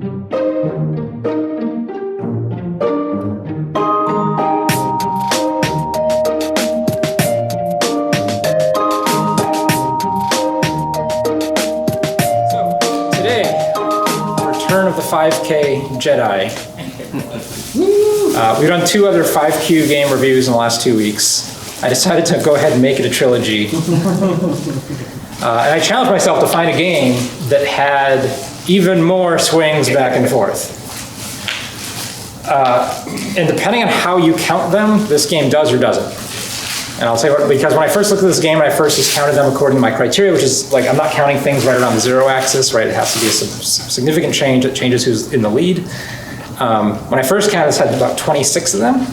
Of the 5K Jedi. We've done 2 other 5Q game reviews in the last 2 weeks. I decided to go ahead and make it a trilogy. And I challenged myself to find a game that had even more swings back and forth. And depending on how you count them, this game does or doesn't. And I'll tell you what, because when I first looked at this game, I first just counted them according to my criteria, which is like, I'm not counting things right around the 0 axis, right? It has to be a significant change that changes who's in the lead. When I first counted, this had about 26 of them.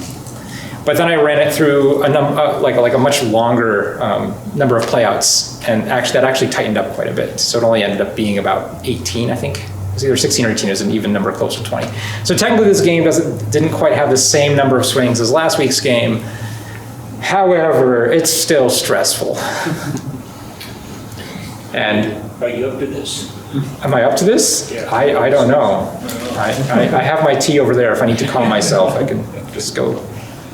But then I ran it through a much longer number of playouts, and that actually tightened up quite a bit. So it only ended up being about 18, I think. It was either 16 or 18, it was an even number close to 20. So technically this game didn't quite have the same number of swings as last week's game. However, it's still stressful. And are you up to this? Am I up to this? Yeah. I don't know. I have my tea over there. If I need to calm myself, I can just go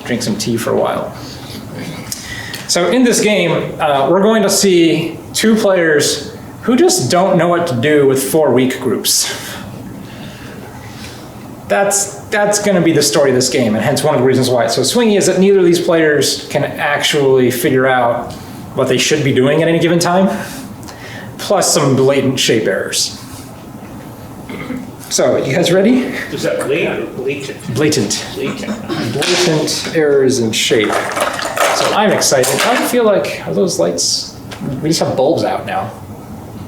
drink some tea for a while. So in this game, we're going to see 2 players who just don't know what to do with 4 weak groups. That's going to be the story of this game, and hence one of the reasons why it's so swingy is that neither of these players can actually figure out what they should be doing at any given time, plus some blatant shape errors. So, you guys ready? Is that blatant or blatant? Blatant. Blatant. Blatant errors in shape. So I'm excited. I feel like, are those lights, we just have bulbs out now.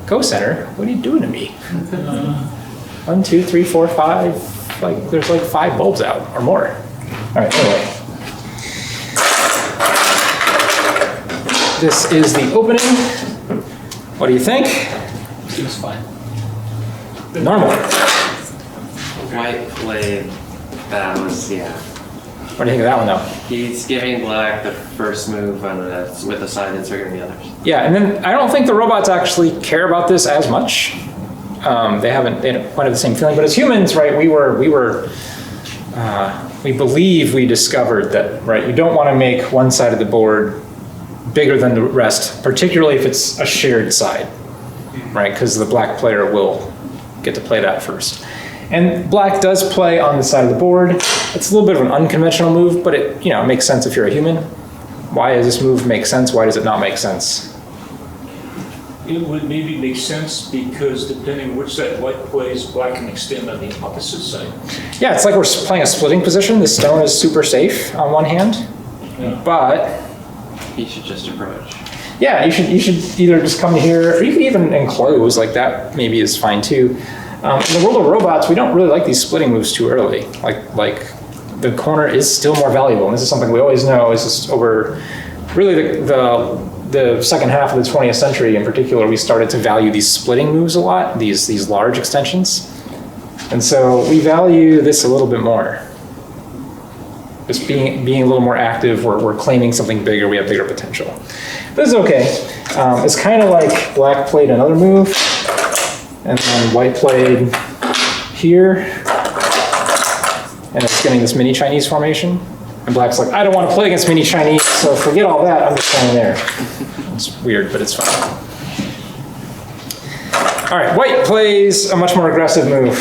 Go Center, what are you doing to me? 1, 2, 3, 4, 5. Like, there's like 5 bulbs out or more. All right, anyway. This is the opening. What do you think? Seems fine. Normal. White played, that was, yeah. What do you think of that one though? He's giving black the first move on with the side and triggering the others. Yeah, and then I don't think the robots actually care about this as much. They don't quite have the same feeling, but as humans, right, we believe we discovered that, right, you don't want to make one side of the board bigger than the rest, particularly if it's a shared side, right, because the black player will get to play that first. And black does play on the side of the board. It's a little bit of an unconventional move, but it makes sense if you're a human. Why does this move make sense? Why does it not make sense? It would maybe make sense because depending which side white plays, black can extend on the opposite side. Yeah, it's like we're playing a splitting position. The stone is super safe on one hand, but He should just approach. yeah, you should either just come here, or you can even enclose, like that maybe is fine too. In the world of robots, we don't really like these splitting moves too early. Like the corner is still more valuable, and this is something we always know is just over really the second half of the 20th century in particular, we started to value these splitting moves a lot, these large extensions. And so we value this a little bit more. Just being a little more active, we're claiming something bigger, we have bigger potential. This is okay. It's kind of like black played another move, and then white played here, and it's getting this mini Chinese formation. And black's like, I don't want to play against mini Chinese, so forget all that, I'm just playing there. It's weird, but it's fine. All right, white plays a much more aggressive move.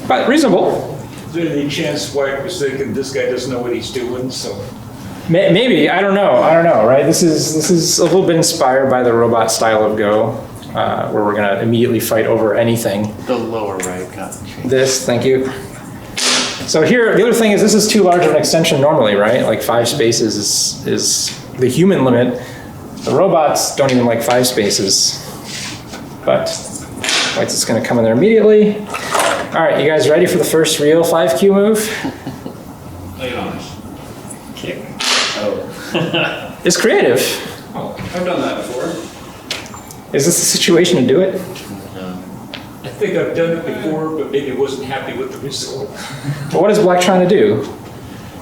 But reasonable. Is there any chance white was thinking this guy doesn't know what he's doing, so? Maybe, I don't know, right? This is a little bit inspired by the robot style of Go, where we're gonna immediately fight over anything. The lower right got changed. This, thank you. So here, the other thing is this is too large of an extension normally, right? Like 5 spaces is the human limit. The robots don't even like 5 spaces. But white's just gonna come in there immediately. All right, you guys ready for the first real 5Q move? Lay it on us. Kick. Oh. It's creative. Oh, I've done that before. Is this the situation to do it? I think I've done it before, but maybe I wasn't happy with the result. Well, what is black trying to do?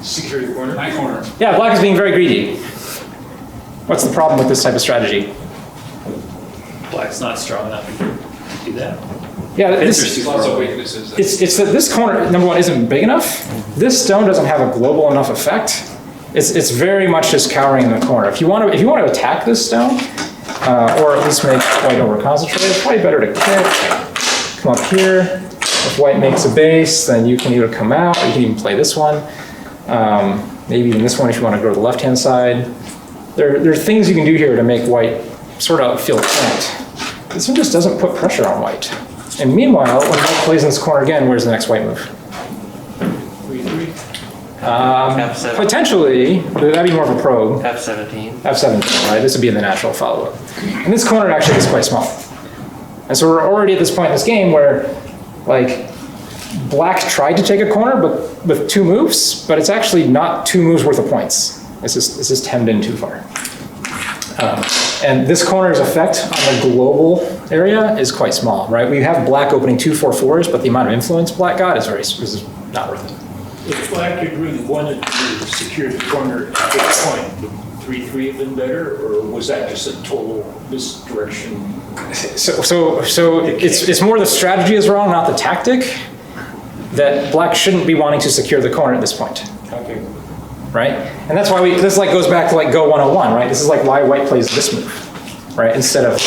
Secure the corner. My corner. Yeah, black is being very greedy. What's the problem with this type of strategy? Black's not strong enough to do that. Yeah, Fence this, are too Lots far of away. weaknesses. it's that this corner, number one, isn't big enough. This stone doesn't have a global enough effect. It's very much just cowering in the corner. If you want to attack this stone, or at least make white over concentrated, it's probably better to kick, come up here. If white makes a base, then you can either come out, or you can even play this one. Maybe even this one if you want to go to the left-hand side. There are things you can do here to make white sort of feel clamped. This one just doesn't put pressure on white. And meanwhile, when white plays in this corner again, where's the next white move? 3-3. F7. Potentially, but that'd be more of a probe. F17. F7, right? This would be in the natural follow-up. And this corner actually is quite small. And so we're already at this point in this game where, like, black tried to take a corner, but with 2 moves, but it's actually not 2 moves worth of points. It's just hemmed in too far. And this corner's effect on the global area is quite small, right? We have black opening 2 4/4s, but the amount of influence black got is not worth it. If black had really wanted to secure the corner at this point, would 3-3 have been better, or was that just a total misdirection? So it's more the strategy is wrong, not the tactic, that black shouldn't be wanting to secure the corner at this point. Okay. Right? And that's why this like goes back to like Go 101, right? This is like why white plays this move, right? Instead of,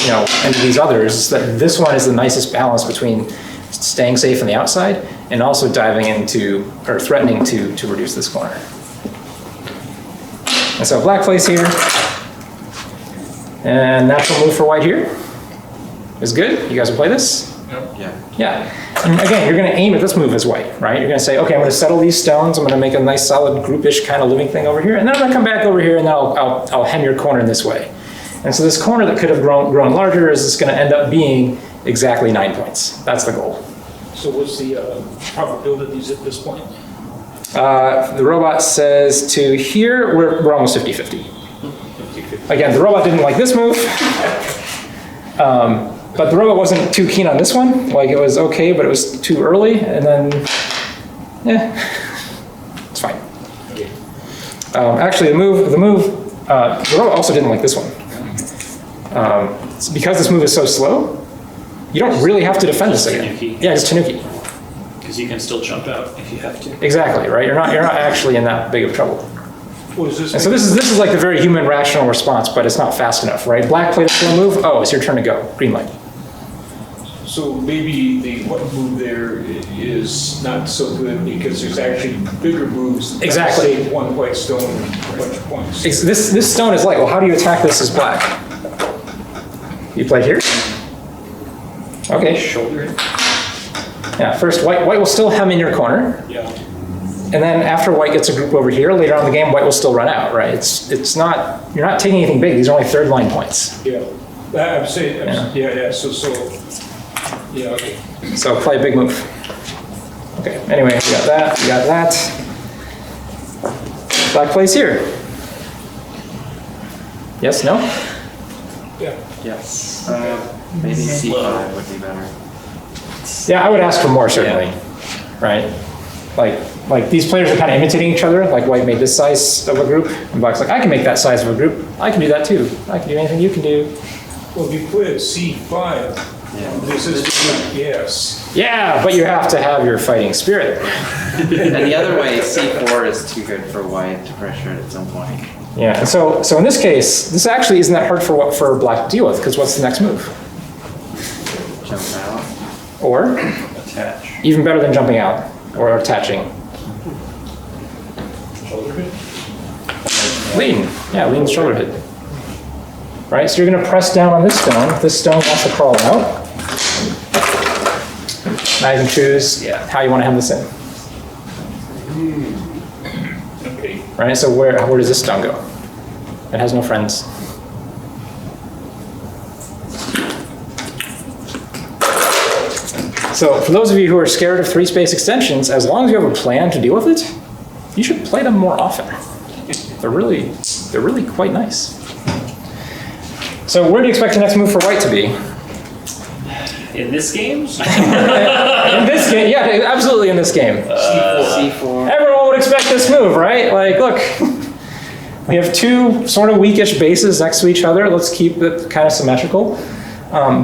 any of these others, that this one is the nicest balance between staying safe on the outside and also diving into, or threatening to reduce this corner. And so black plays here, and natural move for white here is good. You guys will play this? Yeah. Yeah. And again, you're going to aim at this move as white, right? You're going to say, okay, I'm going to settle these stones. I'm going to make a nice solid groupish kind of living thing over here. And then I'm going to come back over here and then I'll hem your corner in this way. And so this corner that could have grown larger is just going to end up being exactly 9 points. That's the goal. So what's the probabilities at this point? The robot says to here, we're almost 50-50. Again, the robot didn't like this move. But the robot wasn't too keen on this one. Like, it was okay, but it was too early, and then, it's fine. Actually, the robot also didn't like this one. Because this move is so slow, you don't really have to defend this again. Tanuki. Yeah, it's Tanuki. Because you can still jump out if you have to. Exactly, right? You're not actually in that big of trouble. Was this? And so this is like the very human rational response, but it's not fast enough, right? Black played a slow move. Oh, it's your turn to go. Green light. So maybe the white move there is not so good because there's actually bigger moves. that Exactly. Save one white stone and a bunch of points. This stone is like, well, how do you attack this as black? You played here? Okay. Shoulder it. Yeah, first white will still hem in your corner. Yeah. And then after white gets a group over here, later on in the game, white will still run out, right? It's not, you're not taking anything big. These are only third line points. Yeah. I'm saying, yeah. So, yeah, okay. So play a big move. Okay, anyway, you got that, you got that. Black plays here. Yes, no? Yeah. Yes. Maybe C5 would be better. Yeah, I would ask for more, certainly, right? Like these players are kind of imitating each other, like white made this size of a group, and black's like, I can make that size of a group. I can do that too. I can do anything you can do. Well, if you play a C5, this is, yes. Yeah, but you have to have your fighting spirit. And the other way, C4 is too good for white to pressure it at some point. Yeah, and so in this case, this actually isn't that hard for black to deal with, because what's the next move? Jump out. Or, Attach. even better than jumping out, or attaching. Shoulder hit? Lean, yeah, lean shoulder hit. Right, so you're gonna press down on this stone. This stone wants to crawl out. Now you can choose how you want to hem this in. Okay. Right, so where does this stone go? It has no friends. So for those of you who are scared of 3-space extensions, as long as you have a plan to deal with it, you should play them more often. They're really quite nice. So where do you expect the next move for white to be? In this game? In this game, yeah, absolutely in this game. C4. Everyone would expect this move, right? Like, look, we have 2 sort of weakish bases next to each other. Let's keep it kind of symmetrical.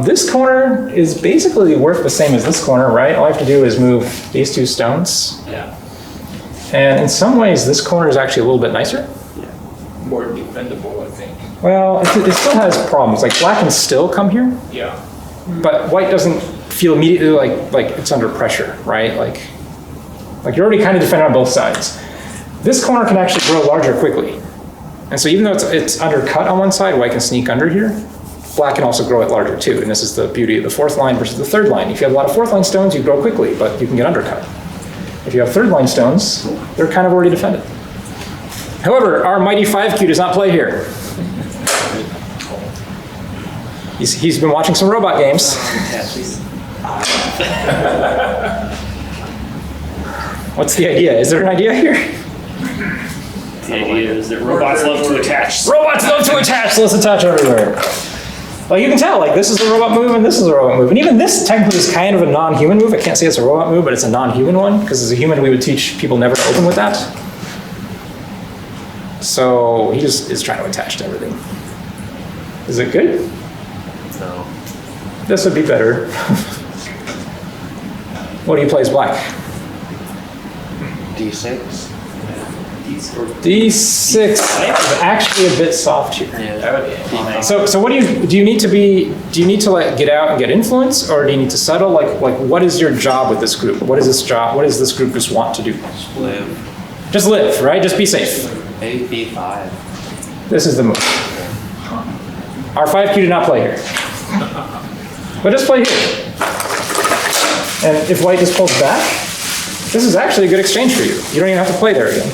This corner is basically worth the same as this corner, right? All I have to do is move these two stones. Yeah. And in some ways, this corner is actually a little bit nicer. More defendable, I think. Well, it still has problems. Like black can still come here, Yeah. but white doesn't feel immediately like it's under pressure, right? Like you're already kind of defended on both sides. This corner can actually grow larger quickly. And so even though it's undercut on one side, white can sneak under here. Black can also grow it larger too. And this is the beauty of the fourth line versus the third line. If you have a lot of fourth line stones, you grow quickly, but you can get undercut. If you have third line stones, they're kind of already defended. However, our mighty 5Q does not play here. He's been watching some robot games. What's the idea? Is there an idea here? The idea is that robots love to attach. Robots love to attach, so let's attach everywhere. Well, you can tell, like, this is a robot move and this is a robot move. And even this technically is kind of a non-human move. I can't say it's a robot move, but it's a non-human one, because as a human, we would teach people never to open with that. So he just is trying to attach to everything. Is it good? No. This would be better. What do you play as black? D6. D6 is actually a bit soft here. Yeah, that would be. So what do you need to like get out and get influence, or do you need to settle? Like what is your job with this group? What is this job? What does this group just want to do? Live. Just live, right? Just be safe. Maybe B5. This is the move. Our 5Q did not play here. But just play here. And if white just pulls back, this is actually a good exchange for you. You don't even have to play there again.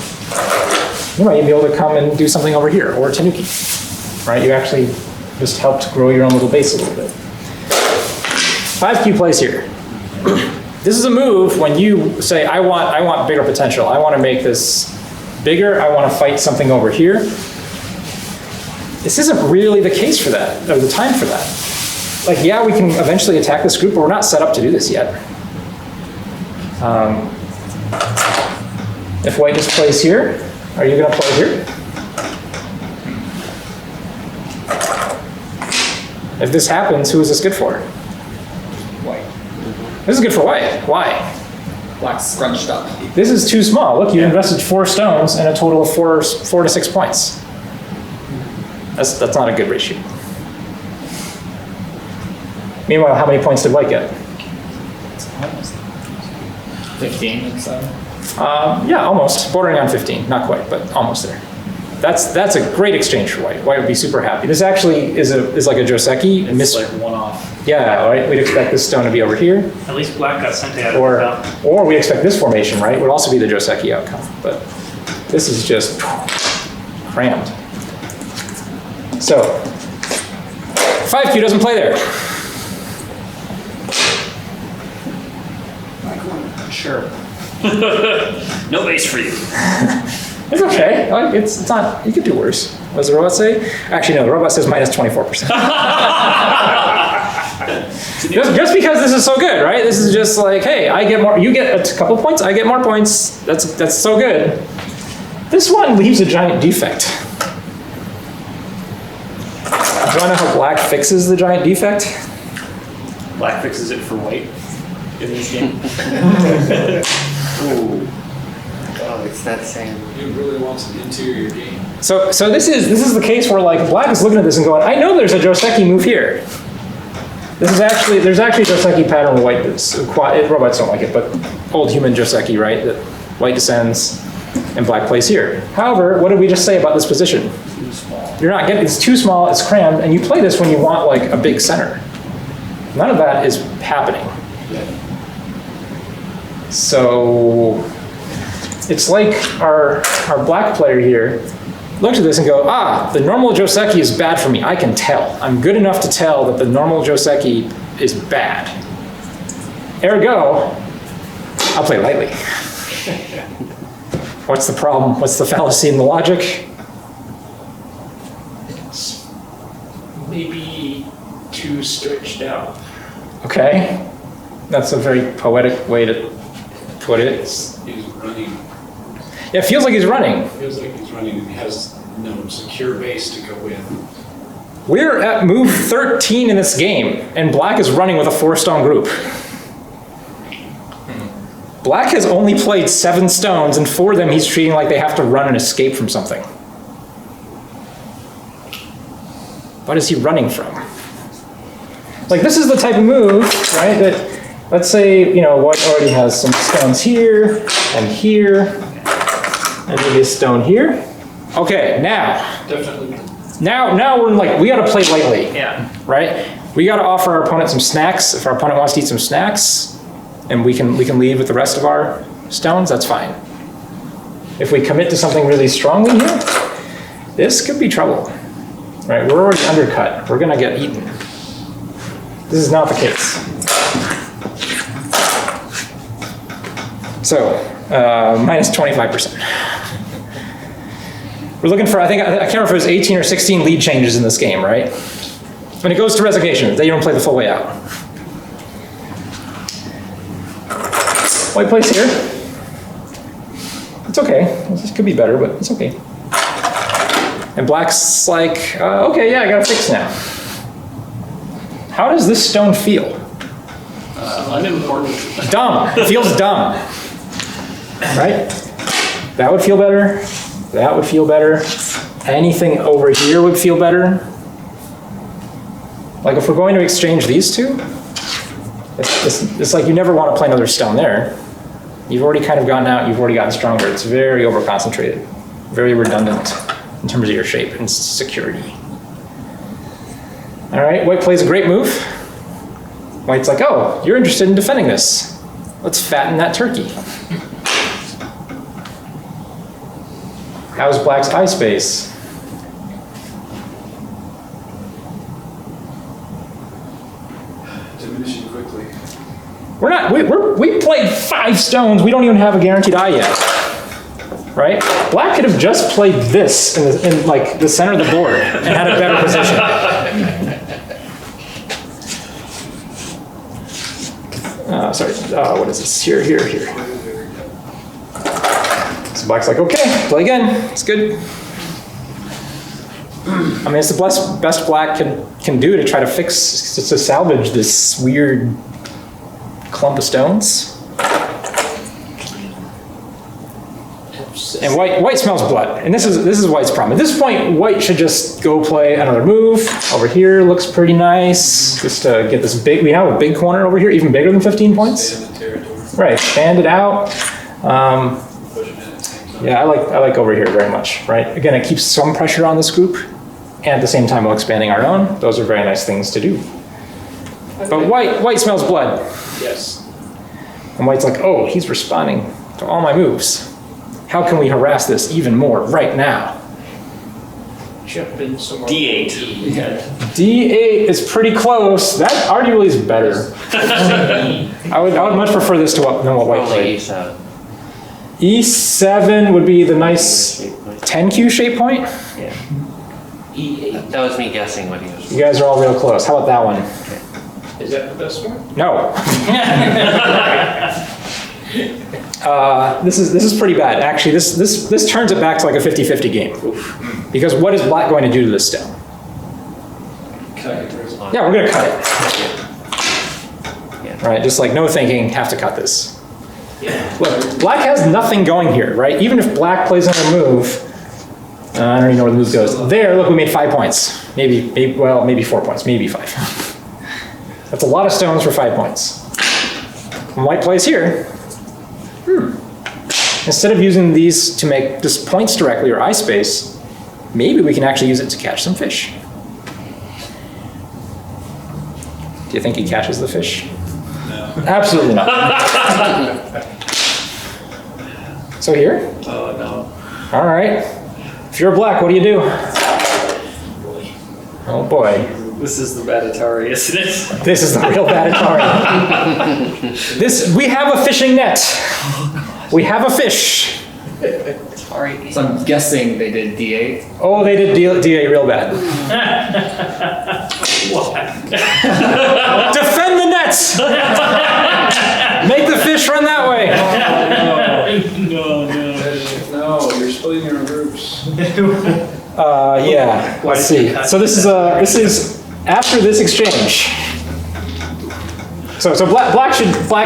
You might even be able to come and do something over here, or Tanuki, right? You actually just helped grow your own little base a little bit. 5Q plays here. This is a move when you say, I want bigger potential. I want to make this bigger. I want to fight something over here. This isn't really the case for that, or the time for that. Like, yeah, we can eventually attack this group, but we're not set up to do this yet. If white just plays here, are you going to play here? If this happens, who is this good for? White. This is good for white. Why? Black's scrunched up. This is too small. Look, you invested 4 stones and a total of 4 to 6 points. That's not a good ratio. Meanwhile, how many points did white get? 15 and so. Yeah, almost. Bordering on 15. Not quite, but almost there. That's a great exchange for white. White would be super happy. This actually is like a Joseki. It's like one off. Yeah, right? We'd expect this stone to be over here. At least black got sent out of the top. Or we expect this formation, right? Would also be the Joseki outcome. But this is just crammed. So, 5Q doesn't play there. Sure. No base for you. It's okay. Like, it's not, you could do worse. What does the robot say? Actually, no, the robot says minus 24%. just because this is so good, right? This is just like, hey, I get more, you get a couple points, I get more points. That's so good. This one leaves a giant defect. Do you want to know how black fixes the giant defect? Black fixes it for white in this game. Ooh. Oh, it's that same. It really wants an interior game. So this is the case where like black is looking at this and going, I know there's a Joseki move here. There's actually a Joseki pattern where white robots don't like it, but old human Joseki, right? That white descends and black plays here. However, what did we just say about this position? Too small. You're not getting, it's too small, it's crammed, and you play this when you want like a big center. None of that is happening. So it's like our black player here looked at this and go, the normal Joseki is bad for me. I can tell. I'm good enough to tell that the normal Joseki is bad. Ergo, I'll play lightly. What's the problem? What's the fallacy in the logic? It's maybe too stretched out. Okay, that's a very poetic way to put it. He's running. Yeah, it feels like he's running. Feels like he's running and he has no secure base to go in. We're at move 13 in this game, and black is running with a 4-stone group. Black has only played 7 stones, and for them he's treating like they have to run and escape from something. What is he running from? Like, this is the type of move, right, that, let's say, you know, white already has some stones here, and maybe a stone here. Okay, now we're like, we gotta play lightly. Yeah. Right? We gotta offer our opponent some snacks. If our opponent wants to eat some snacks, and we can leave with the rest of our stones, that's fine. If we commit to something really strongly here, this could be trouble. Right? We're already undercut. We're gonna get eaten. This is not the case. So, minus 25%. We're looking for, I can't remember if it was 18 or 16 lead changes in this game, right? When it goes to resignation, they don't play the full way out. White plays here. It's okay. This could be better, but it's okay. And black's like, okay, yeah, I got a fix now. How does this stone feel? Unimportant. Dumb. It feels dumb. Right? That would feel better. That would feel better. Anything over here would feel better. Like if we're going to exchange these two, it's like you never want to play another stone there. You've already kind of gotten out, you've already gotten stronger. It's very over-concentrated, very redundant in terms of your shape and security. All right, white plays a great move. White's like, oh, you're interested in defending this. Let's fatten that turkey. How's black's eye space? Diminishing quickly. We played 5 stones. We don't even have a guaranteed eye yet. Right? Black could have just played this in like the center of the board and had a better position. What is this? Here. So black's like, okay, play again. It's good. I mean, it's the best black can do to try to to salvage this weird clump of stones. And white smells blood, and this is white's problem. At this point, white should just go play another move. Over here looks pretty nice. Just to get this big, we have a big corner over here, even bigger than 15 points. Stay in the territory. Right, expand it out. Push it in at the same time. Yeah, I like over here very much, right? Again, it keeps some pressure on this group, and at the same time while expanding our own. Those are very nice things to do. But white smells blood. Yes. And white's like, oh, he's responding to all my moves. How can we harass this even more right now? Jump in somewhere. D8. Yeah. D8 is pretty close. That arguably is better. I would much prefer this to than what white Probably played. E7. E7 would be the nice 10Q shape point. Yeah. E8. That was me guessing what he was. You guys are all real close. How about that one? Is that the best one? No. This is pretty bad. Actually, this turns it back to like a 50-50 game. Because what is black going to do to this stone? Cut it. Yeah, we're gonna cut it. Yeah. Right, just like no thinking, have to cut this. Yeah. Look, black has nothing going here, right? Even if black plays another move, I don't even know where the move goes. There, look, we made 5 points. Maybe 4 points, maybe 5. That's a lot of stones for 5 points. When white plays here, instead of using these to make just points directly or eye space, maybe we can actually use it to catch some fish. Do you think he catches the fish? No. Absolutely not. So here? Oh, no. All right. If you're black, what do you do? Oh boy. This is the bad Atari, isn't it? This is the real bad Atari. We have a fishing net. We have a fish. Atari. So I'm guessing they did D8. Oh, they did D8 real bad. Defend the nets! Make the fish run that way. No. No, you're splitting your groups. Yeah, Why let's did you see. cut So this is after this exchange. So black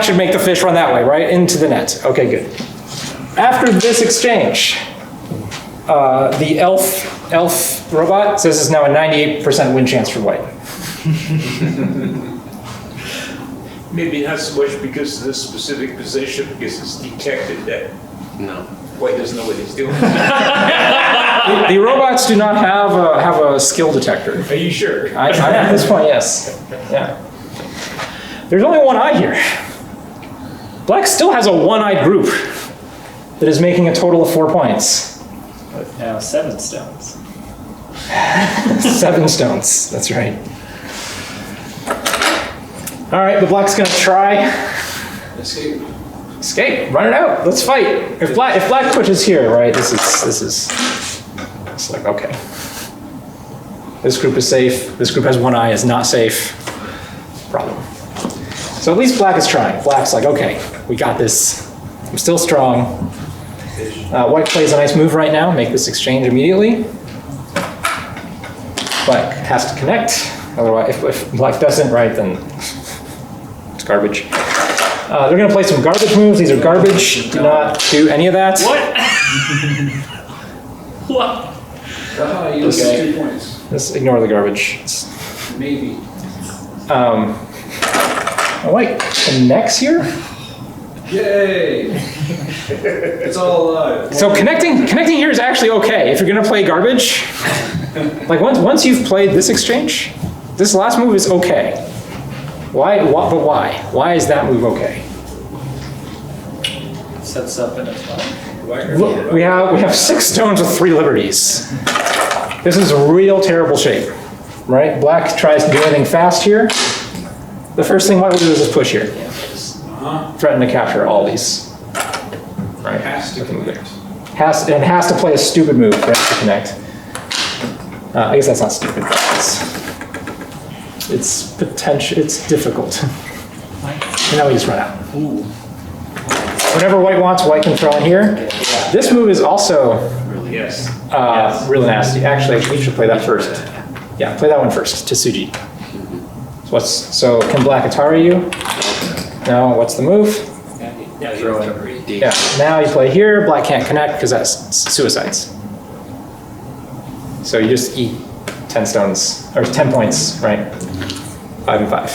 should make the fish run that way, right? Into the net. Okay, good. After this exchange, the elf robot says it's now a 98% win chance for white. Maybe not so much because of this specific position, because it's detected that No. White doesn't know what he's doing. The robots do not have a skill detector. Are you sure? At this point, yes. Yeah. There's only one eye here. Black still has a one-eyed group that is making a total of 4 points. But now 7 stones. 7 stones, that's right. All right, but Black's gonna try. Escape, run it out, let's fight. If black pushes here, right, this is it's like, okay. This group is safe, this group has one eye, is not safe. Problem. So at least black is trying. Black's like, okay, we got this. I'm still strong. White plays a nice move right now, make this exchange immediately. Black has to connect, otherwise if black doesn't, right, then it's garbage. They're gonna play some garbage moves. These are garbage. Do not do any of that. What? You Just- get 2 points. Just ignore the garbage. Maybe. White connects here. Yay! It's all alive. So connecting here is actually okay if you're gonna play garbage. Like once you've played this exchange, this last move is okay. Why? But why? Why is that move okay? Sets up in a spot. Look, we have 6 stones with 3 liberties. This is a real terrible shape, right? Black tries to do anything fast here. The first thing white will do is just push here. Threaten to capture all these. Right. Has to connect. Has to play a stupid move, right, to connect. I guess that's not stupid, but it's difficult. And now we just run out. Whenever white wants, white can throw in here. This move is also Yes. really nasty. Actually, we should play that first. Yeah, play that one first to Suji. So can black Atari you? No, what's the move? Now you Yeah, now you play here, black can't connect because that's suicides. So you just eat 10 stones, or 10 points, right? 5 and 5.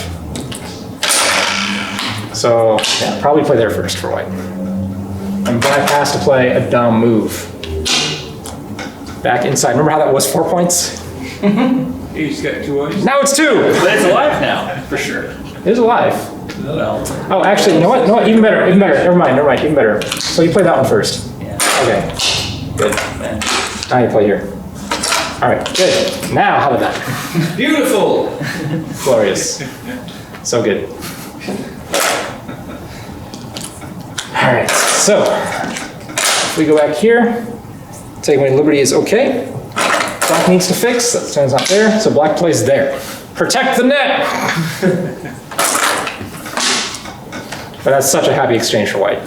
So, yeah, probably play there first for white. And black has to play a dumb move. Back inside, remember how that was 4 points? He's got 2 eyes. Now it's 2! But it's alive now, for sure. It is alive. Well, Oh, actually, you know what, even better, never mind, even better. So you play that one first. yeah. Okay, good. Man. Now you play here. All right, good. Now, how about that? Beautiful! Glorious. So good. All right, so if we go back here, take away liberty is okay. Black needs to fix, that stone's not there, so black plays there. Protect the net! But that's such a happy exchange for white.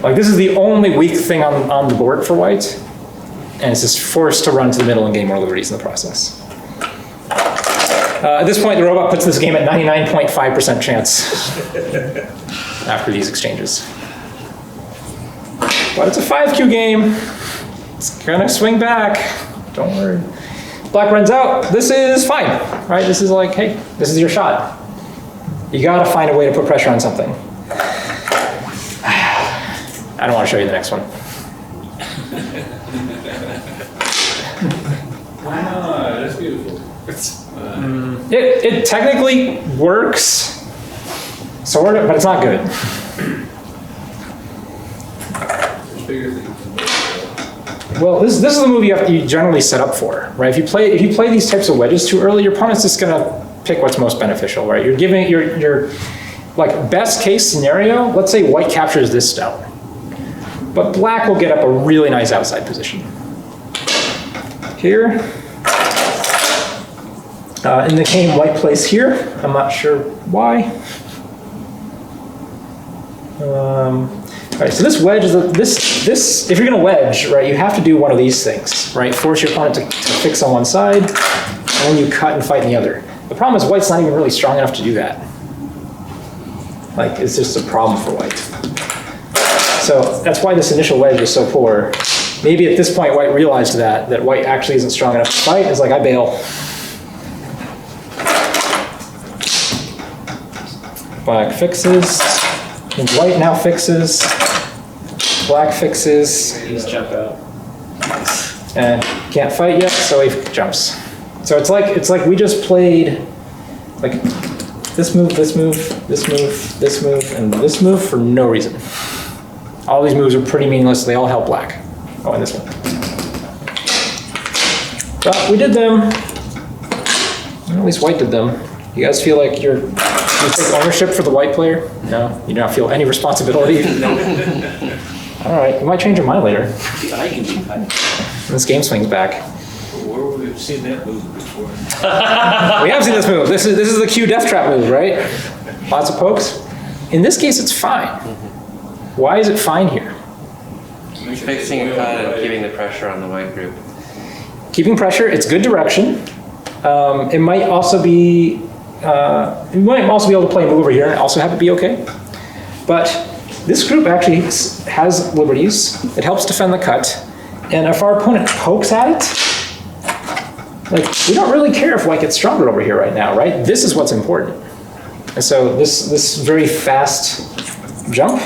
Like, this is the only weak thing on the board for white, and it's just forced to run to the middle and gain more liberties in the process. At this point, the robot puts this game at 99.5% chance after these exchanges. But it's a 5Q game. It's gonna swing back. Don't worry. Black runs out. This is fine, right? This is like, hey, this is your shot. You gotta find a way to put pressure on something. I don't want to show you the next one. Why not? That's beautiful. It technically works, sort of, but it's not good. There's bigger things. Well, this is the move you generally set up for, right? If you play these types of wedges too early, your opponent's just gonna pick what's most beneficial, right? You're giving your like best case scenario. Let's say white captures this stone, but black will get up a really nice outside position here. In the game, white plays here. I'm not sure why. All right, so this wedge is this. If you're gonna wedge, right, you have to do one of these things, right? Force your opponent to fix on one side, and then you cut and fight in the other. The problem is white's not even really strong enough to do that. Like, it's just a problem for white. So that's why this initial wedge is so poor. Maybe at this point white realized that white actually isn't strong enough to fight. It's like, I bail. Black fixes. And white now fixes. Black fixes. Please jump out. And can't fight yet, so he jumps. So it's like we just played like this move, this move, this move, this move, and this move for no reason. All these moves are pretty meaningless. They all help black. Oh, and this one. But we did them. Well, at least white did them. You guys feel like you take ownership for the white player? No, you do not feel any responsibility. All right, you might change your mind later. I can be fine. This game swings back. Where we've seen that move before. We have seen this move. This is the Q death trap move, right? Lots of pokes. In this case, it's fine. Why is it fine here? Fixing a cut and keeping the pressure on the white group. Keeping pressure, it's good direction. It might also be, you might also be able to play a move over here and also have it be okay. But this group actually has liberties. It helps defend the cut. And if our opponent pokes at it, like, we don't really care if white gets stronger over here right now, right? This is what's important. And so this very fast jump,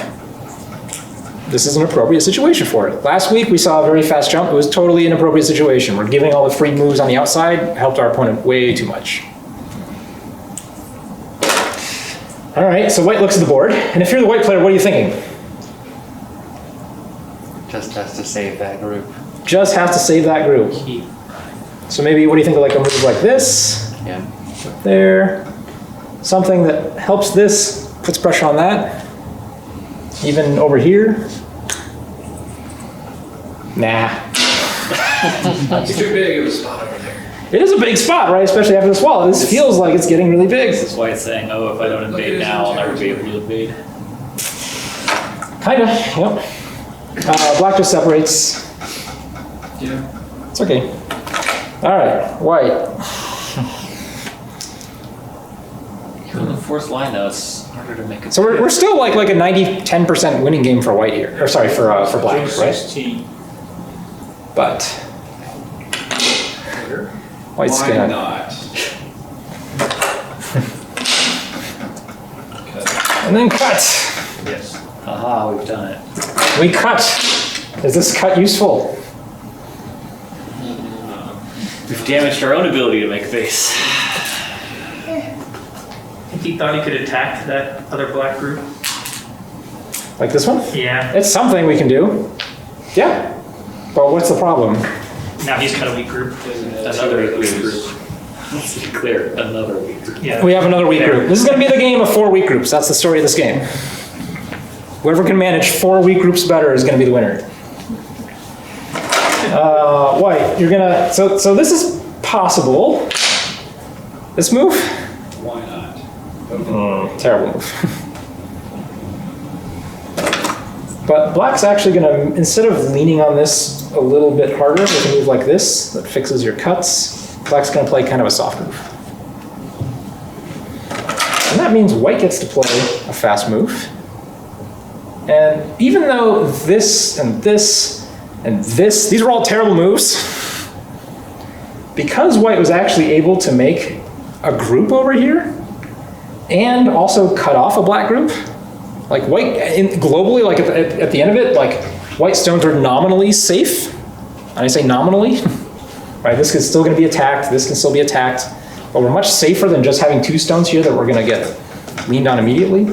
this is an appropriate situation for it. Last week we saw a very fast jump. It was totally an appropriate situation. We're giving all the free moves on the outside, helped our opponent way too much. All right, so white looks at the board. And if you're the white player, what are you thinking? Just has to save that group. Just have to save that group. So maybe, what do you think of like a move like this? Yeah. There. Something that helps this, puts pressure on that. Even over here. Nah. It's too big of a spot over there. It is a big spot, right? Especially after this wall. This feels like it's getting really big. This is why it's saying, oh, if I don't invade now, I'll never be able to invade. Kinda, yep. Black just separates. Yeah. It's okay. All right, white. On the fourth line, though, it's harder to make it. So we're still like a 90-10% winning game for white here. Or sorry, for black, June right? 16. But white's Why gonna. not? And then cut. Yes. Aha, we've done it. We cut. Is this cut useful? We've damaged our own ability to make face. I think he thought he could attack that other black group. Like this one? Yeah. It's something we can do. Yeah. But what's the problem? Now he's got a weak group. Another weak group. Let's be clear, another weak group. Yeah. We have another weak group. This is going to be the game of 4 weak groups. That's the story of this game. Whoever can manage 4 weak groups better is going to be the winner. White, you're gonna. So this is possible. This move? Why not? Terrible move. But black's actually gonna, instead of leaning on this a little bit harder with a move like this that fixes your cuts, black's gonna play kind of a soft move. And that means white gets to play a fast move. And even though this and this and this, these were all terrible moves, because white was actually able to make a group over here and also cut off a black group, like white, globally, like at the end of it, like white stones are nominally safe. And I say nominally, right? This is still gonna be attacked, this can still be attacked, but we're much safer than just having 2 stones here that we're gonna get leaned on immediately.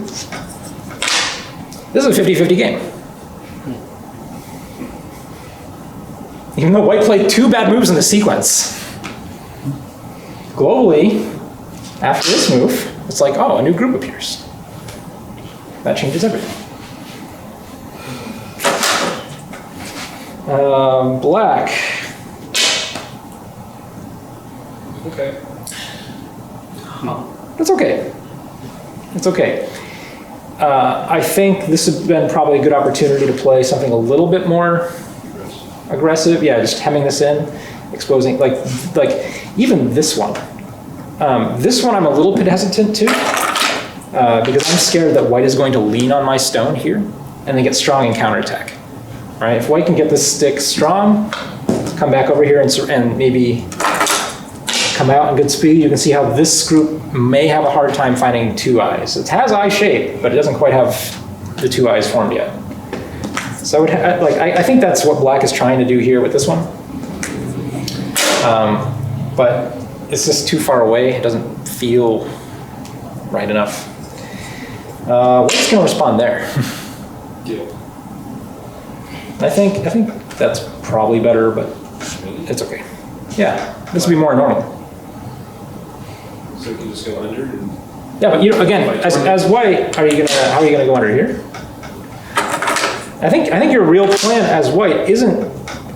This is a 50-50 game. Even though white played 2 bad moves in the sequence. Globally, after this move, it's like, oh, a new group appears. That changes everything. Black. Okay. That's okay. It's okay. I think this has been probably a good opportunity to play something a little bit more aggressive. Yeah, just hemming this in, exposing, like even this one. This one I'm a little bit hesitant to, because I'm scared that white is going to lean on my stone here and then get strong in counterattack. Right? If white can get this stick strong, come back over here and maybe come out in good speed, you can see how this group may have a hard time finding two eyes. It has eye shape, but it doesn't quite have the two eyes formed yet. So I think that's what black is trying to do here with this one. But it's just too far away. It doesn't feel right enough. White's gonna respond there. Yeah. I think that's probably better, but it's okay. Yeah, this would be more normal. So we can just go under and. Yeah, but you know, again, as white, how are you gonna go under here? I think your real plan as white isn't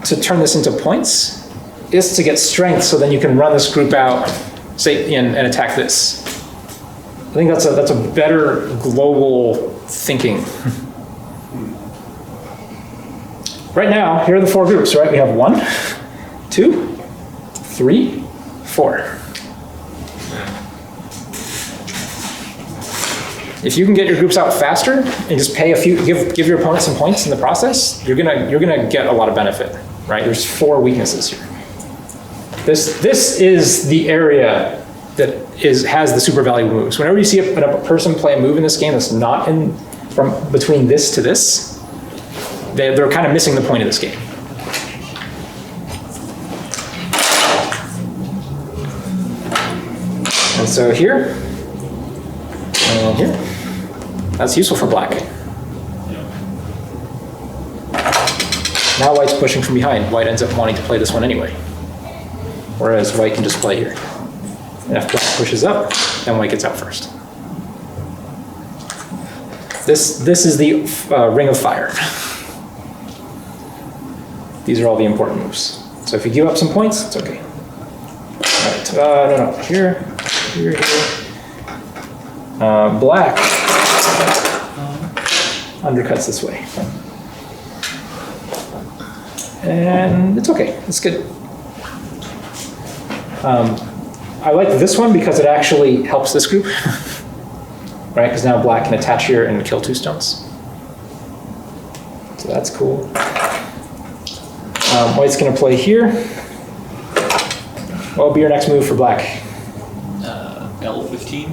to turn this into points, is to get strength so then you can run this group out, say, and attack this. I think that's a better global thinking. Right now, here are the four groups, right? We have 1, 2, 3, 4. If you can get your groups out faster and just pay give your opponent some points in the process, you're gonna get a lot of benefit, right? There's 4 weaknesses here. This is the area that has the super valuable moves. Whenever you see a person play a move in this game that's not from between this to this, they're kind of missing the point of this game. And so here, and here, that's useful for black. Now white's pushing from behind. White ends up wanting to play this one anyway. Whereas white can just play here. And if black pushes up, then white gets out first. This is the ring of fire. These are all the important moves. So if you give up some points, it's okay. All right, no, here. Black undercuts this way. And it's okay, it's good. I like this one because it actually helps this group, right? Because now black can attach here and kill 2 stones. So that's cool. White's gonna play here. What will be your next move for black? L15,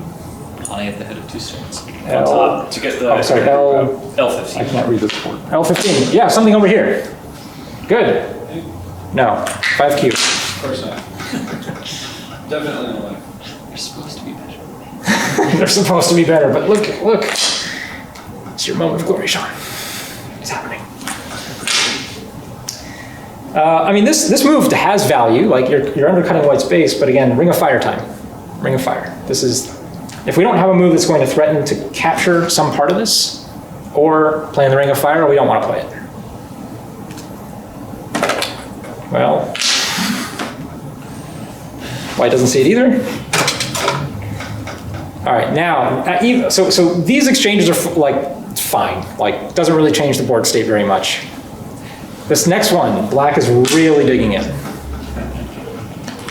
high at the head of 2 stones. L, On top to get the. oh, sorry, L, L15. I can't read this board. L15, yeah, something over here. Good. No, 5Q. Of course not. Definitely not. You're supposed to be better. They're supposed to be better, but look. It's your moment of glory, Sean. It's happening. I mean, this move has value, like you're undercutting white's base, but again, ring of fire time. Ring of fire. This is, if we don't have a move that's going to threaten to capture some part of this, or play in the ring of fire, we don't want to play it. Well, white doesn't see it either. All right, now, so these exchanges are fine, like doesn't really change the board state very much. This next one, black is really digging in.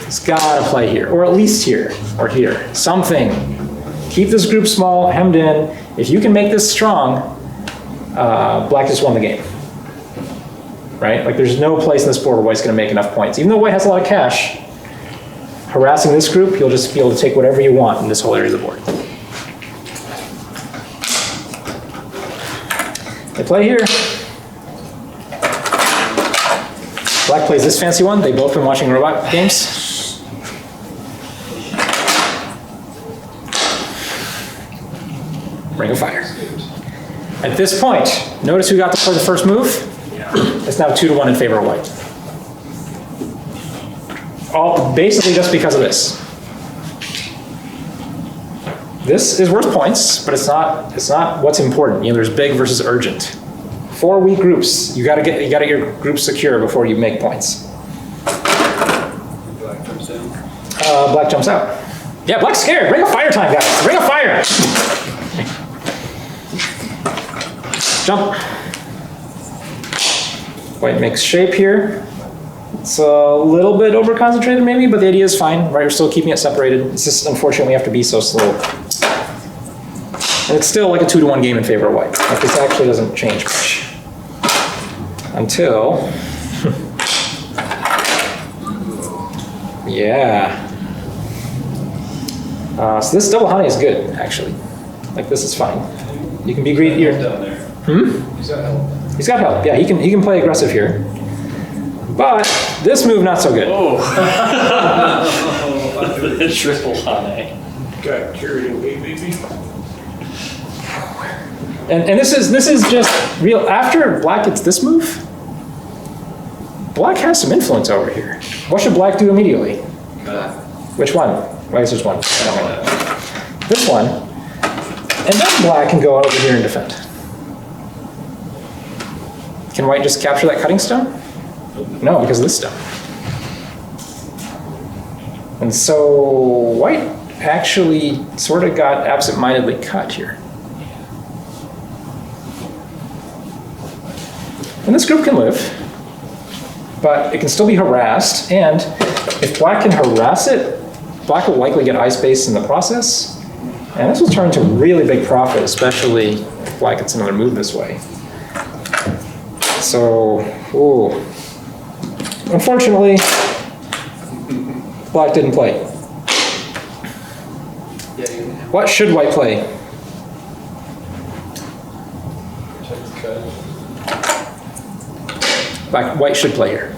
It's gotta play here, or at least here, or here, something. Keep this group small, hemmed in. If you can make this strong, black just won the game. Right? Like there's no place in this board where white's gonna make enough points. Even though white has a lot of cash, harassing this group, you'll just be able to take whatever you want in this whole area of the board. They play here. Black plays this fancy one. They've both been watching robot games. Ring of Fire. At this point, notice who got to play the first move? It's now 2-1 in favor of white. All basically just because of this. This is worth points, but it's not what's important. You know, there's big versus urgent. 4 weak groups. You gotta get your group secure before you make points. Black jumps down. Black jumps out. Yeah, black's scared. Ring of Fire time, guys. Ring of Fire. Jump. White makes shape here. It's a little bit over concentrated maybe, but the idea is fine, right? We're still keeping it separated. It's just unfortunate we have to be so slow. And it's still like a 2-to-1 game in favor of white. Like this actually doesn't change much. Until, yeah. So this double honey is good, actually. Like this is fine. You can be greedy here. Down there. He's got help. He's got help. Yeah, he can play aggressive here. But this move not so good. Oh. The triple honey. Got carried away, maybe. And this is just real. After black gets this move, black has some influence over here. What should black do immediately? Which one? Well, I guess there's one. This one. And then black can go out over here and defend. Can white just capture that cutting stone? No, because of this stone. And so white actually sort of got absent-mindedly cut here. And this group can live, but it can still be harassed, and if black can harass it, black will likely get ice base in the process, and this will turn into really big profit, especially if black gets another move this way. So, ooh. Unfortunately, black didn't play. What should white play? White should play here.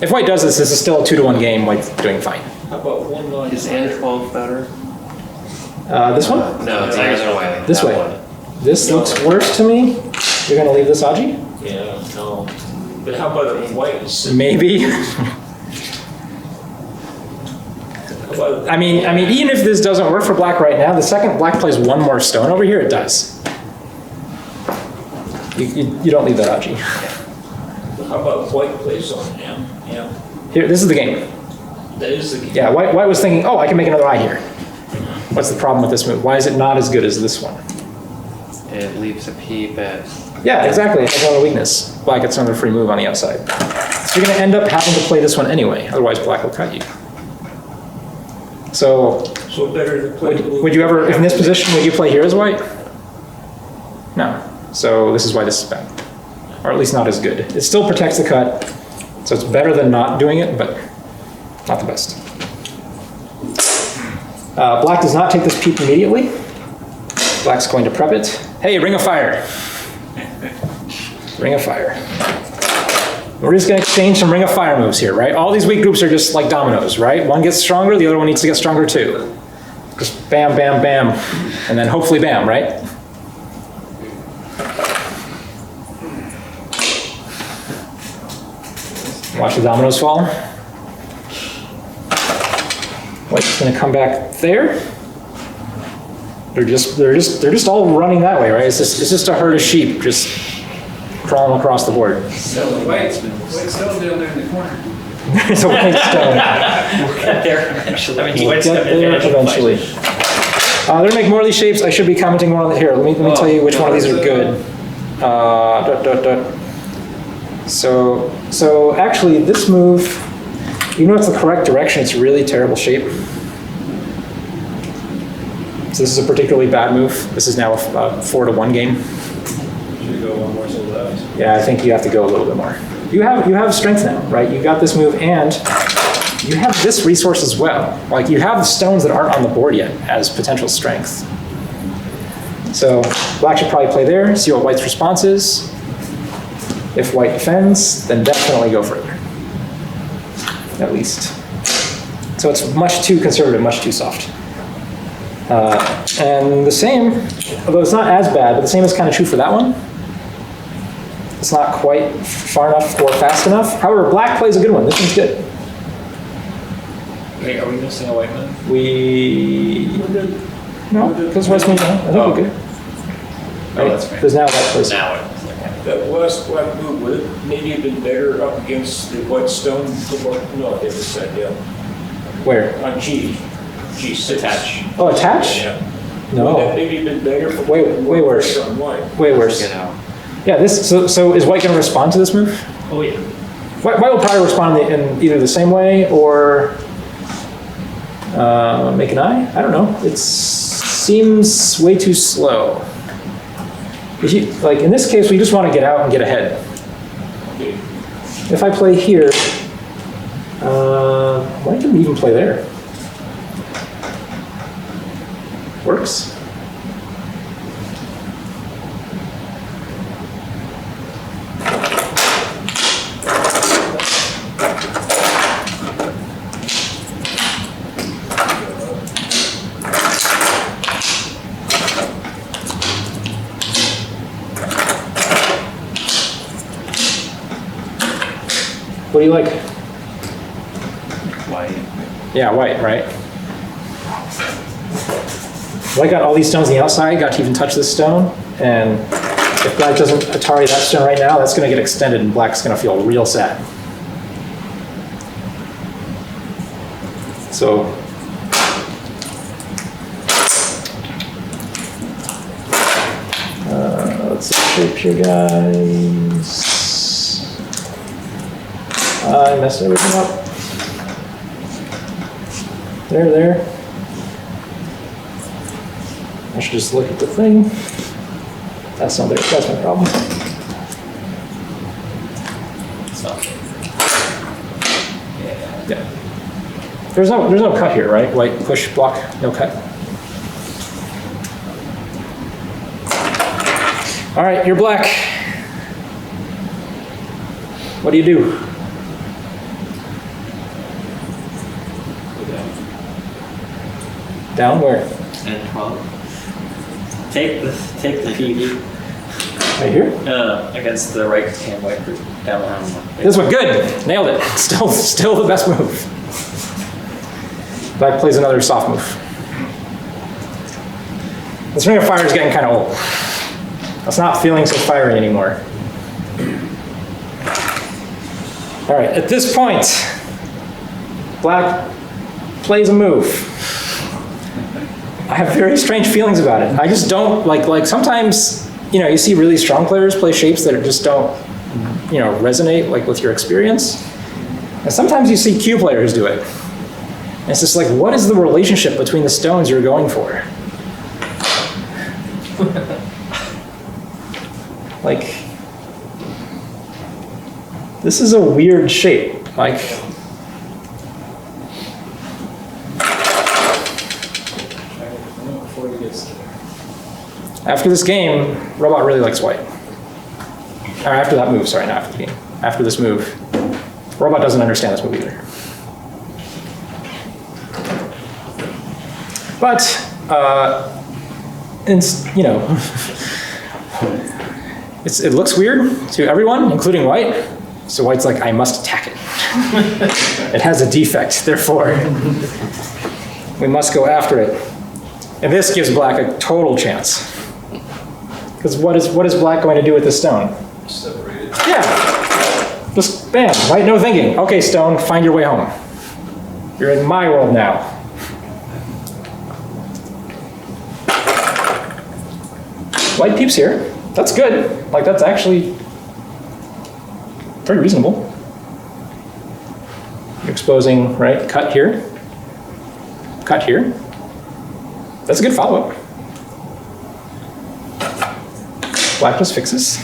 If white does this, this is still a 2-to-1 game. White's doing fine. How about 1-9? Is N12 better? This one? No, it's the other way. This That way. one. This looks worse to me. You're gonna leave this Aji? Yeah, no. But how about if white is... Maybe. How about, I mean, even if this doesn't work for black right now, the second black plays one more stone over here, it does. You don't leave that Aji. how about white plays on M? Yeah, Here, this is the game. that is the... Yeah, white was thinking, oh, I can make another eye here. What's the problem with this move? Why is it not as good as this one? It leaves a peep at. Yeah, exactly. It has another weakness. Black gets another free move on the outside. So you're going to end up having to play this one anyway. Otherwise, black will cut you. So So better to play... would you ever, if in this position, would you play here as white? No. So this is why this is bad. Or at least not as good. It still protects the cut. So it's better than not doing it, but not the best. Black does not take this peep immediately. Black's going to prep it. Hey, Ring of Fire. Ring of Fire. We're just going to exchange some Ring of Fire moves here, right? All these weak groups are just like dominoes, right? One gets stronger, the other one needs to get stronger too. Just bam, bam, bam, and then hopefully bam, right? Watch the dominoes fall. White's going to come back there. They're just all running that way, right? It's just a herd of sheep just crawling across the board. So white's still down there in the corner. There's a white stone. We'll get there eventually. I mean, We'll white's get got an there advantage of eventually. fight. They're gonna make more of these shapes. I should be commenting more on it here. Let me tell you which one of these are good. So actually, this move, even though it's the correct direction, it's really terrible shape. So this is a particularly bad move. This is now a 4-to-1 game. Should we go one more so that? Yeah, I think you have to go a little bit more. You have strength now, right? You got this move, and you have this resource as well. Like you have the stones that aren't on the board yet as potential strength. So black should probably play there, see what white's response is. If white defends, then definitely go further. At least. So it's much too conservative, much too soft. And the same, although it's not as bad, but the same is kind of true for that one. It's not quite far enough or fast enough. However, black plays a good one. This one's good. Wait, are we missing a white man? No, because white's moving on. I think we're good. Oh, that's right. Because now that plays. Now it. That last black move, would it maybe have been better up against the white stone? No, it was set, yeah. Where? On G. G6. Attach. Oh, attach? Yeah. No. Would that maybe have been better for Way worse. on white? Way worse. Get out. Yeah, so is white going to respond to this move? Oh, yeah. White will probably respond in either the same way or make an eye. I don't know. It seems way too slow. Like in this case, we just want to get out and get ahead. If I play here, why did we even play there? Works. What do you like? White. Yeah, white, right? White got all these stones on the outside, got to even touch this stone, and if black doesn't Atari that stone right now, that's going to get extended and black's going to feel real sad. So, let's shape here, guys. I messed everything up. There. I should just look at the thing. That's not there. That's my problem. So. Yeah. There's no cut here, right? White push block, no cut. All right, you're black. What do you do? Down where? And 12. Take the PD Right here? against the right hand white group. Down around. This one, good. Nailed it. Still the best move. Black plays another soft move. This ring of fire is getting kind of old. It's not feeling so fiery anymore. All right, at this point, black plays a move. I have very strange feelings about it. I just don't, like sometimes, you see really strong players play shapes that just don't, resonate like with your experience. And sometimes you see Q players do it. And it's just like, what is the relationship between the stones you're going for? Like, this is a weird shape. Like, after this game, Robot really likes white. Or after that move, sorry, not after the game. After this move, Robot doesn't understand this move either. But, it looks weird to everyone, including white. So white's like, I must attack it. It has a defect, therefore, we must go after it. And this gives black a total chance. Because what is black going to do with the stone? Separate it. Yeah, just bam, right? No thinking. Okay, stone, find your way home. You're in my world now. White peeps here. That's good. Like, that's actually pretty reasonable. You're exposing, right? Cut here. Cut here. That's a good follow-up. Black just fixes.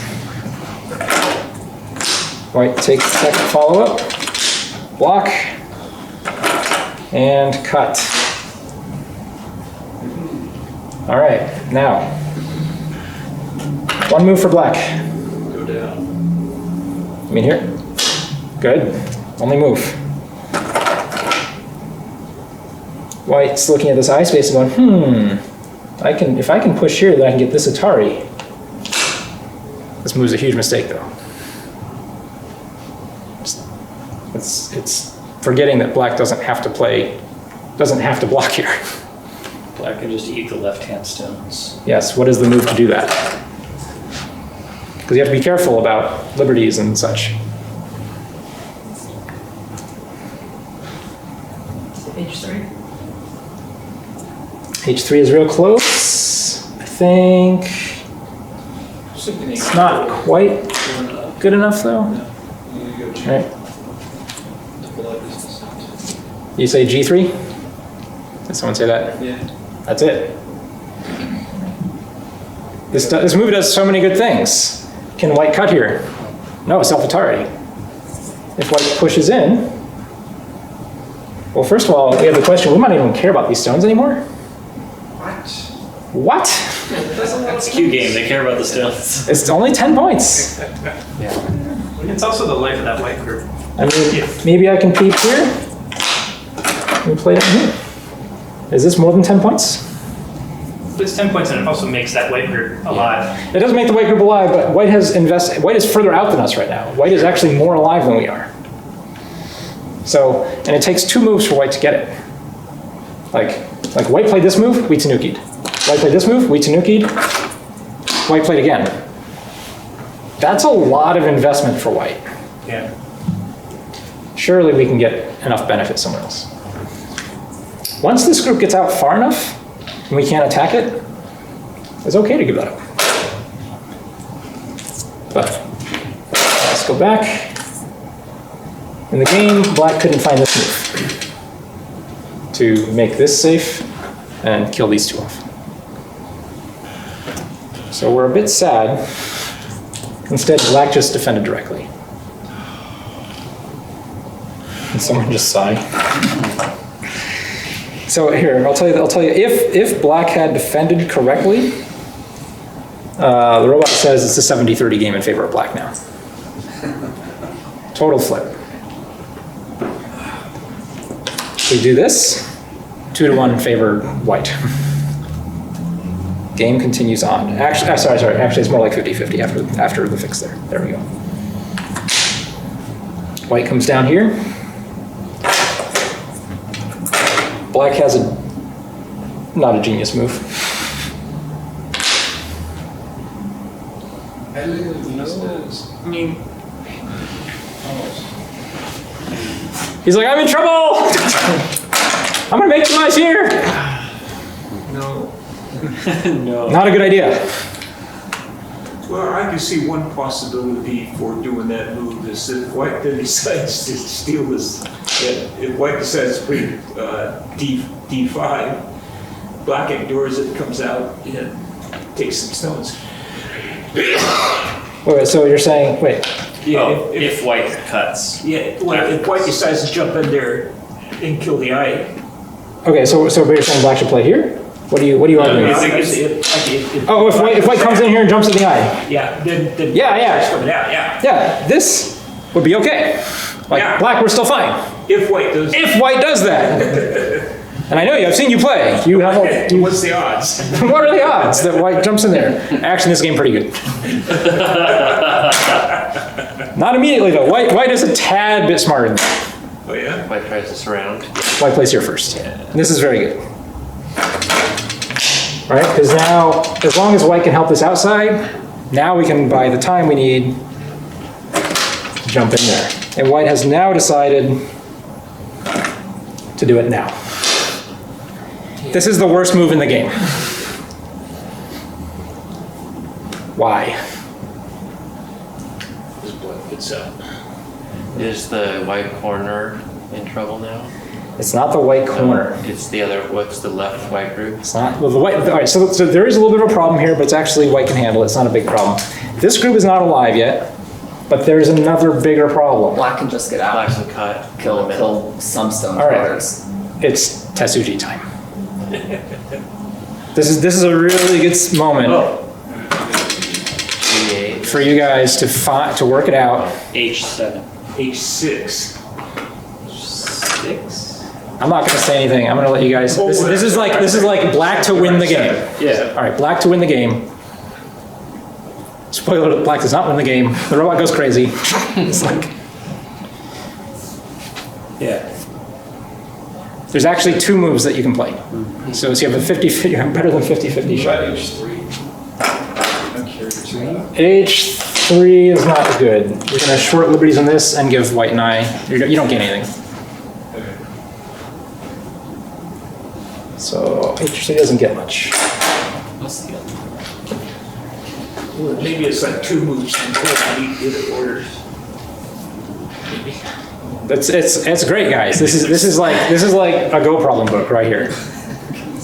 White takes the second follow-up. Block. And cut. All right, now. One move for black. Go down. You mean here? Good. Only move. White's looking at this eye space and going, if I can push here, then I can get this Atari. This move's a huge mistake, though. It's forgetting that black doesn't have to block here. Black can just eat the left-hand stones. Yes, what is the move to do that? Because you have to be careful about liberties and such. H3. H3 is real close, I think. It's not quite good enough though. Right. You say G3? Did someone say that? Yeah. That's it. This move does so many good things. Can white cut here? No, self-authority. If white pushes in, well, first of all, we have the question, we might not even care about these stones anymore. What? It's a Q game, they care about the stones. It's only 10 points. It's also the life of that white group. I mean, maybe I can peep here. Let me play it here. Is this more than 10 points? It's 10 points and it also makes that white group alive. It doesn't make the white group alive, but white has invested. White is further out than us right now. White is actually more alive than we are. So, and it takes 2 moves for white to get it. Like white played this move, we Tanuki'd. White played this move, we Tanuki'd. White played again. That's a lot of investment for white. Yeah. Surely we can get enough benefit somewhere else. Once this group gets out far enough, and we can't attack it, it's okay to give that up. But let's go back. In the game, black couldn't find this move to make this safe and kill these 2 off. So we're a bit sad. Instead, black just defended directly. Can someone just sigh? So here, I'll tell you, if black had defended correctly, the robot says it's a 70-30 game in favor of black now. Total flip. We do this, 2-1 in favor white. Game continues on. Actually, sorry, actually it's more like 50-50 after the fix there. There we go. White comes down here. Black has not a genius move. I mean, He's like, I'm in trouble! I'm gonna make demise here! no. No. Not a good idea. Well, I can see one possibility for doing that move is if white then decides to steal this. If white decides to play D5, black ignores it, comes out, and takes some stones. Wait, so you're saying, wait. Yeah, If white cuts. yeah, well, if white decides to jump in there and kill the eye. Okay, so you're saying black should play here? What are you arguing? Oh, if white comes in here and jumps in the eye. Yeah, then Yeah. it's coming out, yeah. Yeah, this would be okay. Like Yeah. black, we're still fine. If white does. If white does that. And I know you, I've seen you play. You have What's the odds? what are the odds that white jumps in there? Actually, this game pretty good. Not immediately though. White is a tad bit smarter than that. Oh, yeah? White tries to surround. White plays here first. This is very good. Right? Because now, as long as white can help this outside, now we can buy the time we need to jump in there. And white has now decided to do it now. This is the worst move in the game. Why? This black gets out. Is the white corner in trouble now? It's not the white corner. It's the other, what's the left white group? It's not, well, the white, all right, so there is a little bit of a problem here, but it's actually white can handle it. It's not a big problem. This group is not alive yet, but there's another bigger problem. Black can just get out. Black can cut. Kill some stone All right. throwers. It's Tetsuji time. This is a really good moment G8. for you guys to work it out. H7. H6. 6? I'm not going to say anything. I'm going to let you guys. This is like black to win the game. Yeah. All right, black to win the game. Spoiler alert, black does not win the game. The robot goes crazy. It's like, Yeah. there's actually 2 moves that you can play. So you have a 50, you have better than 50-50 shot. H3. I'm curious. H3 is not good. We're going to short liberties on this and give white an eye. You don't gain anything. So H3 doesn't get much. What's the other? Maybe it's like 2 moves before we get it ordered. It's great, guys. This is like a Go problem book right here.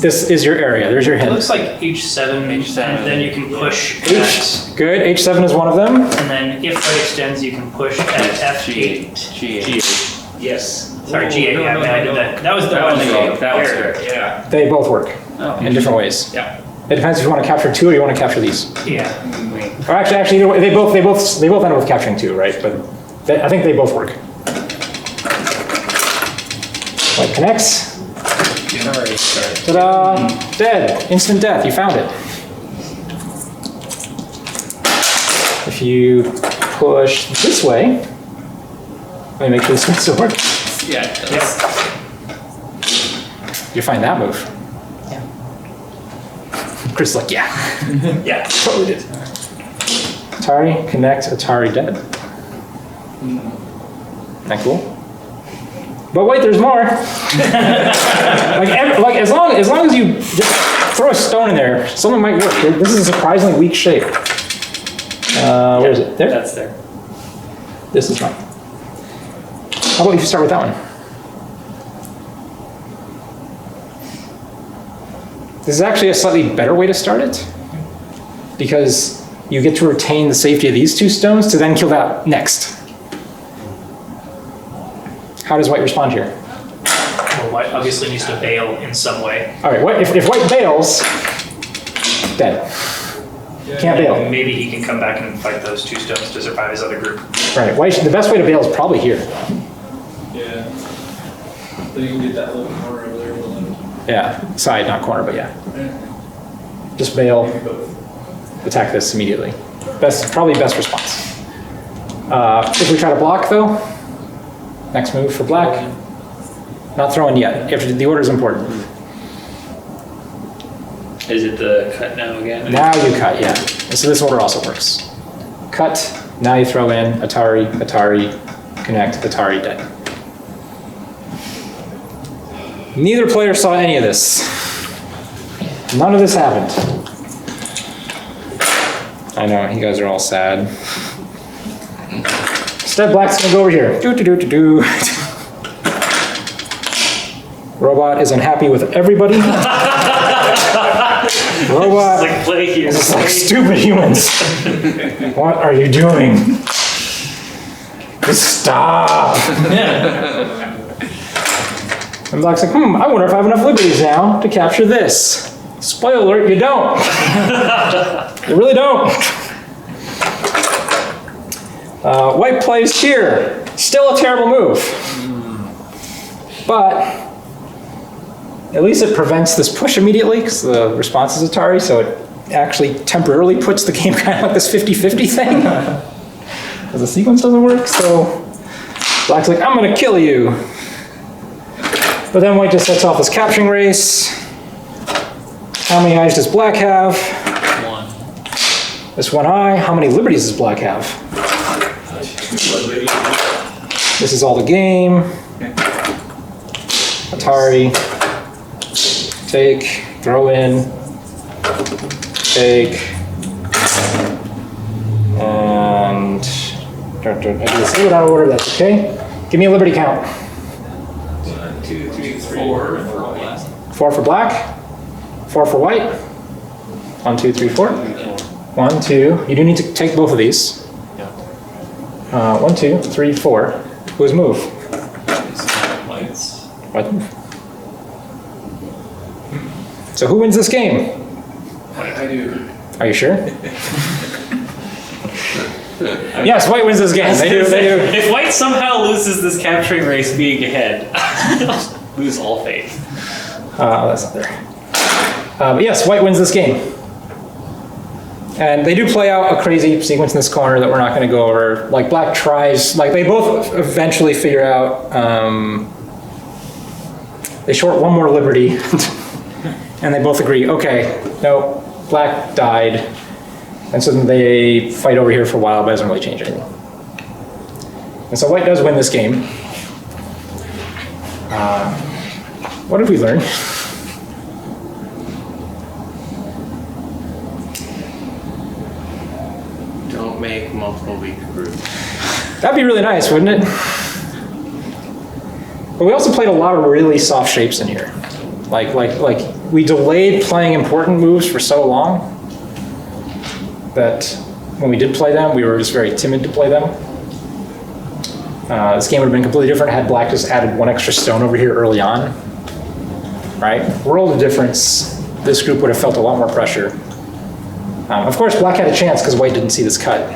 This is your area. There's your It hint. looks like H7, H7. and then you can push at, Good. H7 is one of them. and then if white extends, you can push at F8. G8. Yes. Sorry, G8, yeah, no, I did no. that. That was the That one was that the- that was correct. Yeah. They both work in different ways. Yeah. It depends if you want to capture 2 or you want to capture these. Yeah. Or actually, either way, they both end up with capturing 2, right? But I think they both work. White connects. Ta-da! Dead. Instant death. You found it. If you push this way, let me make sure this still works. Yeah, it does. You find that move. Yeah. Chris is like, yeah. Yeah. Totally did. Atari, connect, Atari dead. Isn't that cool? But wait, there's more. like as long as you just throw a stone in there, something might work. This is a surprisingly weak shape. Where is it? There? That's there. This is not. How about if you start with that one? This is actually a slightly better way to start it, because you get to retain the safety of these 2 stones to then kill that next. How does white respond here? Well, white obviously needs to bail in some way. All right, if white bails, dead. Can't bail. And maybe he can come back and fight those 2 stones to survive his other group. Right, white, the best way to bail is probably here. Yeah. Then you can get that little corner over there. Yeah, side, not corner, but yeah. Just bail, attack this immediately. Probably best response. If we try to block though, next move for black. Not throwing yet. The order is important. Is it the cut now again? Now you cut, yeah. So this order also works. Cut, now you throw in Atari, connect, Atari dead. Neither player saw any of this. None of this happened. I know, you guys are all sad. Instead, black's gonna go over here. Do. Robot is unhappy with everybody. Robot Like play here. is like stupid humans. What are you doing? Just stop. And black's like, I wonder if I have enough liberties now to capture this. Spoiler alert, you don't. You really don't. White plays here. Still a terrible move. But at least it prevents this push immediately, because the response is Atari, so it actually temporarily puts the game kind of like this 50-50 thing. Because the sequence doesn't work, so black's like, I'm gonna kill you. But then white just sets off this capturing race. How many eyes does black have? 1. This 1 eye. How many liberties does black have? This is all the game. Atari. Take, throw in, take, and I do this out of order, that's okay. Give me a liberty count. 1, 2, 3, 4. 4 for black, 4 for white. 1, 2, 3, 4. 1, 2, you do need to take both of these. 1, 2, 3, 4. Whose move? White move. So who wins this game? I do. Are you sure? Yes, white wins this game. They do. If white somehow loses this capturing race being ahead, lose all faith. That's not there. But yes, white wins this game. And they do play out a crazy sequence in this corner that we're not going to go over. Like black tries, like they both eventually figure out, they short 1 more liberty. And they both agree, okay, no, black died. And so then they fight over here for a while, but it doesn't really change anything. And so white does win this game. What did we learn? make multiple weak groups. That'd be really nice, wouldn't it? But we also played a lot of really soft shapes in here. Like we delayed playing important moves for so long that when we did play them, we were just very timid to play them. This game would have been completely different had Black just added one extra stone over here early on, right? World of difference. This group would have felt a lot more pressure. Of course, Black had a chance because White didn't see this cut.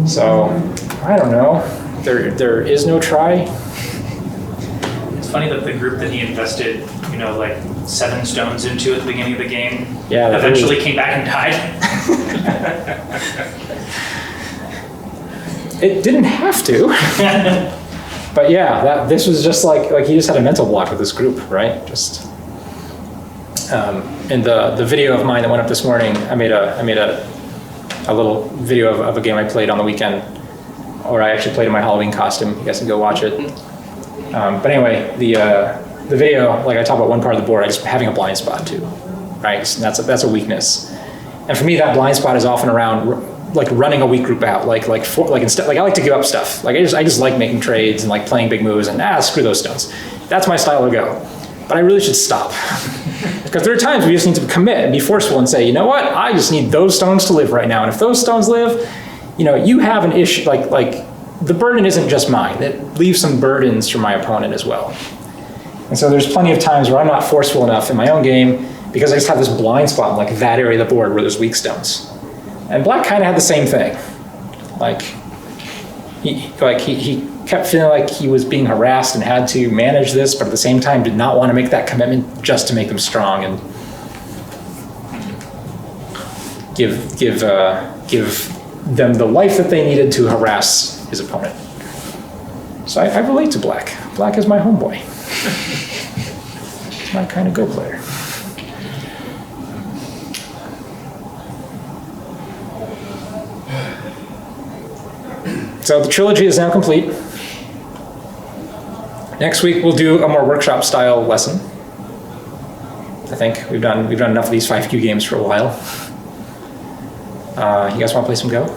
So, I don't know. There is no try. It's funny that the group that he invested, like 7 stones into at the beginning of the game, Yeah, eventually came back and died. It didn't have to. But yeah, this was just like he just had a mental block with this group, right? Just in the video of mine that went up this morning, I made a little video of a game I played on the weekend, or I actually played in my Halloween costume. You guys can go watch it. But anyway, the video, like I talk about one part of the board, I just having a blind spot too, right? And that's a weakness. And for me, that blind spot is often around like running a weak group out, instead, I like to give up stuff. Like I just like making trades and like playing big moves and screw those stones. That's my style to go. But I really should stop. Because there are times we just need to commit and be forceful and say, you know what, I just need those stones to live right now. And if those stones live, you have an issue, like the burden isn't just mine. It leaves some burdens for my opponent as well. And so there's plenty of times where I'm not forceful enough in my own game because I just have this blind spot in like that area of the board where there's weak stones. And Black kind of had the same thing. He kept feeling like he was being harassed and had to manage this, but at the same time did not want to make that commitment just to make them strong and give them the life that they needed to harass his opponent. So I relate to Black. Black is my homeboy. He's my kind of Go player. So the trilogy is now complete. Next week we'll do a more workshop style lesson. I think we've done enough of these 5Q games for a while. You guys want to play some Go?